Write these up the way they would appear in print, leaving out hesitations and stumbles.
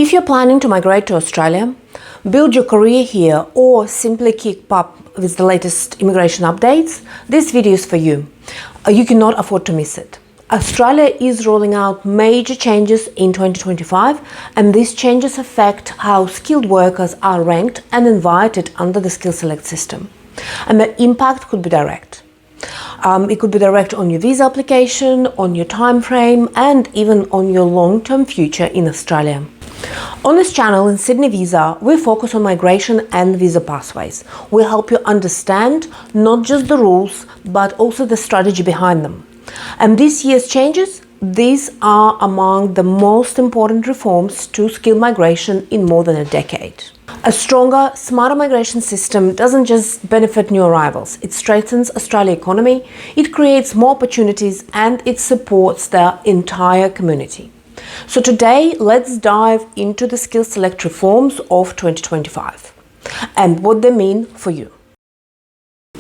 If you're planning to migrate to Australia, build your career here, or simply keep up with the latest immigration updates, this video is for you. You cannot afford to miss it. Australia is rolling out major changes in 2025, and these changes affect how skilled workers are ranked and invited under the SkillSelect system. And the impact could be direct. It could be direct on your visa application, on your time frame, and even on your long-term future in Australia. On this channel in Sydney Visa, we focus on migration and visa pathways. We help you understand not just the rules, but also the strategy behind them. And this year's changes, these are among the most important reforms to skilled migration in more than a decade. A stronger, smarter migration system doesn't just benefit new arrivals, it strengthens Australia's economy, it creates more opportunities, and it supports the entire community. So today, let's dive into the SkillSelect reforms of 2025 and what they mean for you.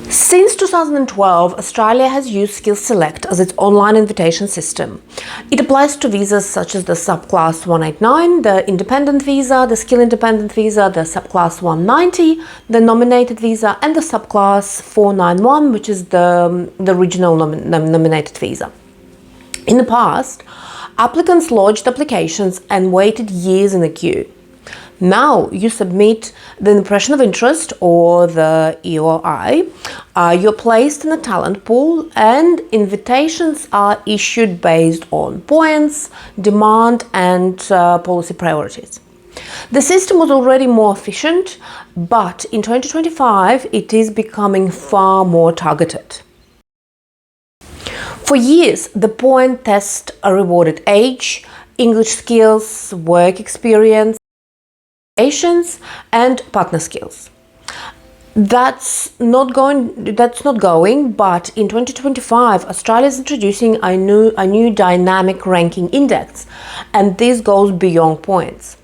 Since 2012, Australia has used SkillSelect as its online invitation system. It applies to visas such as the subclass 189, the independent visa, the skill independent visa, the subclass 190, the nominated visa, and the subclass 491, which is the regional nominated visa. In the past, applicants lodged applications and waited years in the queue. Now you submit the impression of interest or the EOI, you're placed in a talent pool, and invitations are issued based on points, demand, and policy priorities. The system was already more efficient, but in 2025 it is becoming far more targeted. For years, the point tests rewarded age, English skills, work experience, and partner skills. That's not going, but in 2025, Australia is introducing a new dynamic ranking index, and this goes beyond points.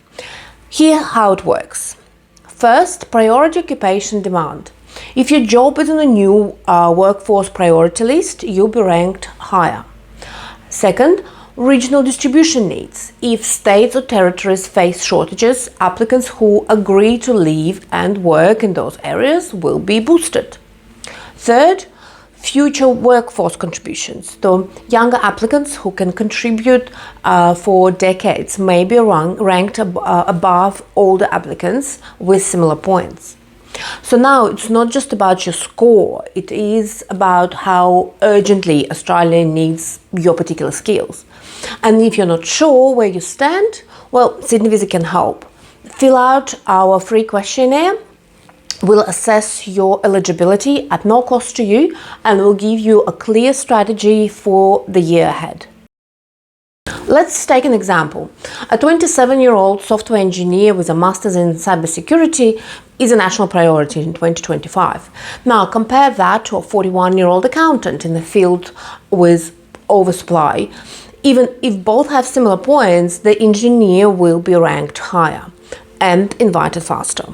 Here how it works. First, priority occupation demand. If your job is on a new workforce priority list, you'll be ranked higher. Second, regional distribution needs. If states or territories face shortages, applicants who agree to live and work in those areas will be boosted. Third, future workforce contributions. So younger applicants who can contribute for decades may be ranked above older applicants with similar points. So now it's not just about your score, it is about how urgently Australia needs your particular skills. And if you're not sure where you stand, well, Sydney Visa can help. Fill out our free questionnaire. We'll assess your eligibility at no cost to you, and we'll give you a clear strategy for the year ahead. Let's take an example. A 27-year-old software engineer with a master's in cybersecurity is a national priority in 2025. Now compare that to a 41-year-old accountant in the field with oversupply. Even if both have similar points, the engineer will be ranked higher and invited faster.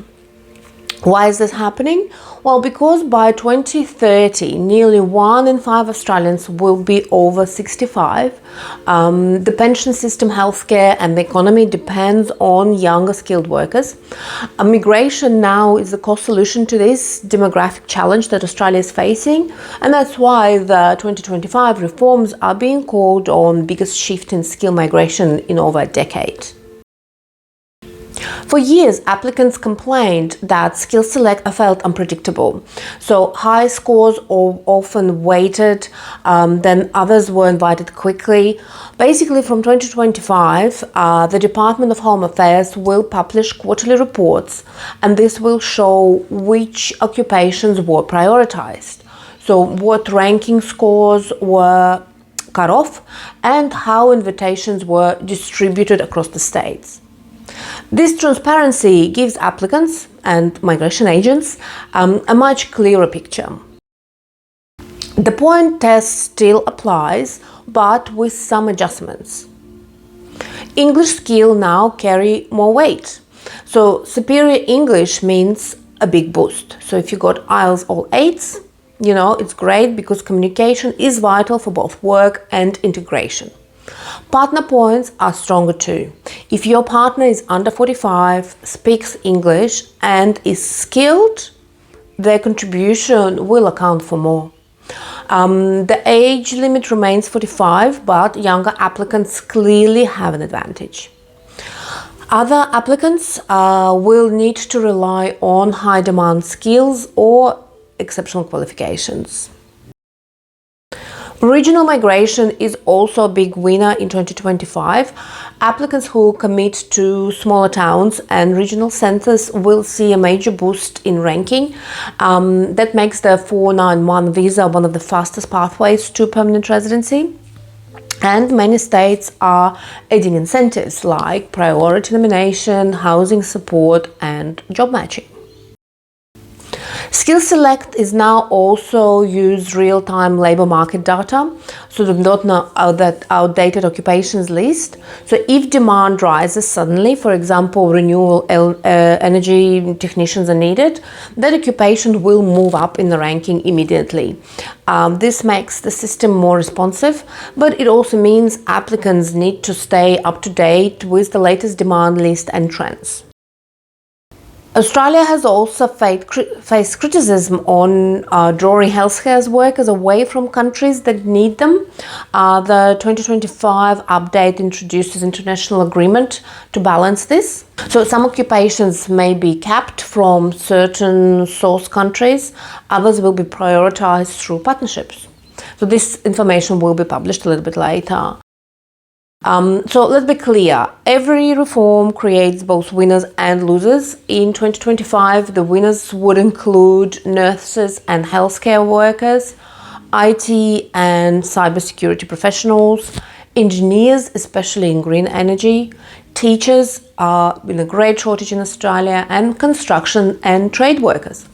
Why is this happening? Well, because by 2030, nearly 1 in 5 Australians will be over 65. The pension system, healthcare, and the economy depends on younger skilled workers. Migration now is the core solution to this demographic challenge that Australia is facing, and that's why the 2025 reforms are being called on biggest shift in skill migration in over a decade. For years, applicants complained that SkillSelect felt unpredictable. So high scores often waited, then others were invited quickly. Basically, from 2025, the Department of Home Affairs will publish quarterly reports, and this will show which occupations were prioritized. So what ranking scores were cut off and how invitations were distributed across the states. This transparency gives applicants and migration agents a much clearer picture. The point test still applies, but with some adjustments. English skill now carry more weight. So superior English means a big boost. So if you got IELTS all 8s, it's great because communication is vital for both work and integration. Partner points are stronger too. If your partner is under 45, speaks English and is skilled, their contribution will account for more. The age limit remains 45, but younger applicants clearly have an advantage. Other applicants will need to rely on high-demand skills or exceptional qualifications. Regional migration is also a big winner in 2025. Applicants who commit to smaller towns and regional centers will see a major boost in ranking. That makes the 491 visa one of the fastest pathways to permanent residency. And many states are adding incentives like priority nomination, housing support, and job matching. SkillSelect is now also use real-time labor market data, so they don't know that outdated occupations list. So if demand rises suddenly, for example, renewable energy technicians are needed, that occupation will move up in the ranking immediately. This makes the system more responsive, but it also means applicants need to stay up to date with the latest demand list and trends. Australia has also faced criticism on drawing healthcare workers away from countries that need them. The 2025 update introduces international agreement to balance this. So some occupations may be capped from certain source countries, others will be prioritized through partnerships. So this information will be published a little bit later. So let's be clear, every reform creates both winners and losers. In 2025, the winners would include nurses and healthcare workers, IT and cybersecurity professionals, engineers, especially in green energy, teachers are in a great shortage in Australia, and construction and trade workers.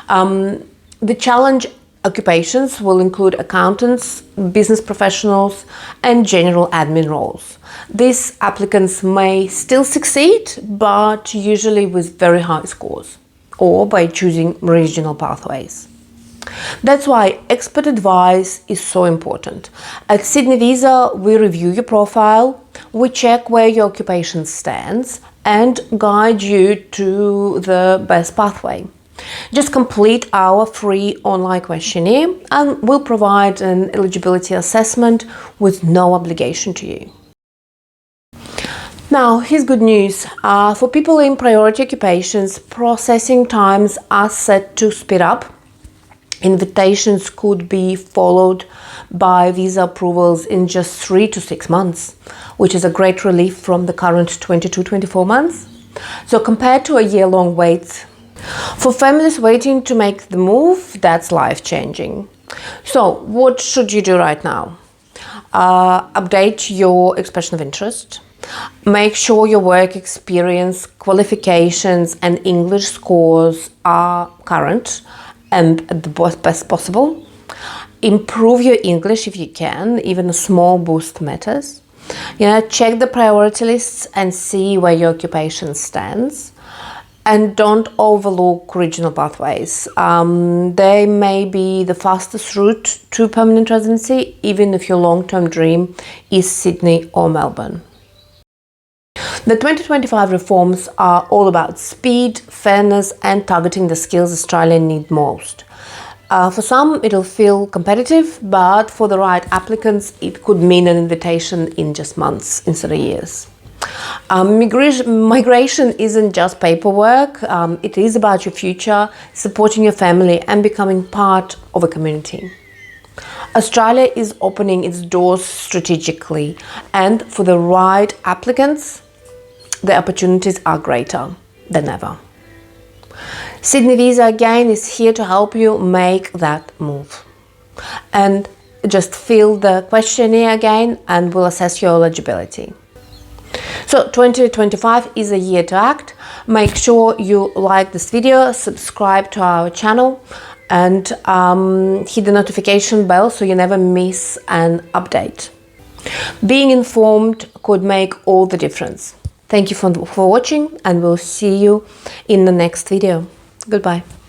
The challenge occupations will include accountants, business professionals, and general admin roles. These applicants may still succeed, but usually with very high scores or by choosing regional pathways. That's why expert advice is so important. At Sydney Visa, we review your profile, we check where your occupation stands, and guide you to the best pathway. Just complete our free online questionnaire and we'll provide an eligibility assessment with no obligation to you. Now, here's good news. For people in priority occupations, processing times are set to speed up. Invitations could be followed by visa approvals in just 3 to 6 months, which is a great relief from the current 22-24 months. So compared to a year-long wait, for families waiting to make the move, that's life-changing. So what should you do right now? Update your expression of interest. Make sure your work experience, qualifications, and English scores are current and at the best possible. Improve your English if you can, even a small boost matters. Check the priority lists and see where your occupation stands. And don't overlook regional pathways. They may be the fastest route to permanent residency, even if your long-term dream is Sydney or Melbourne. The 2025 reforms are all about speed, fairness, and targeting the skills Australia need most. For some, it'll feel competitive, but for the right applicants, it could mean an invitation in just months instead of years. Migration isn't just paperwork, it is about your future, supporting your family and becoming part of a community. Australia is opening its doors strategically, and for the right applicants, the opportunities are greater than ever. Sydney Visa again is here to help you make that move. And just fill the questionnaire again and we'll assess your eligibility. So 2025 is a year to act. Make sure you like this video, subscribe to our channel, and hit the notification bell so you never miss an update. Being informed could make all the difference. Thank you for watching, and we'll see you in the next video. Goodbye.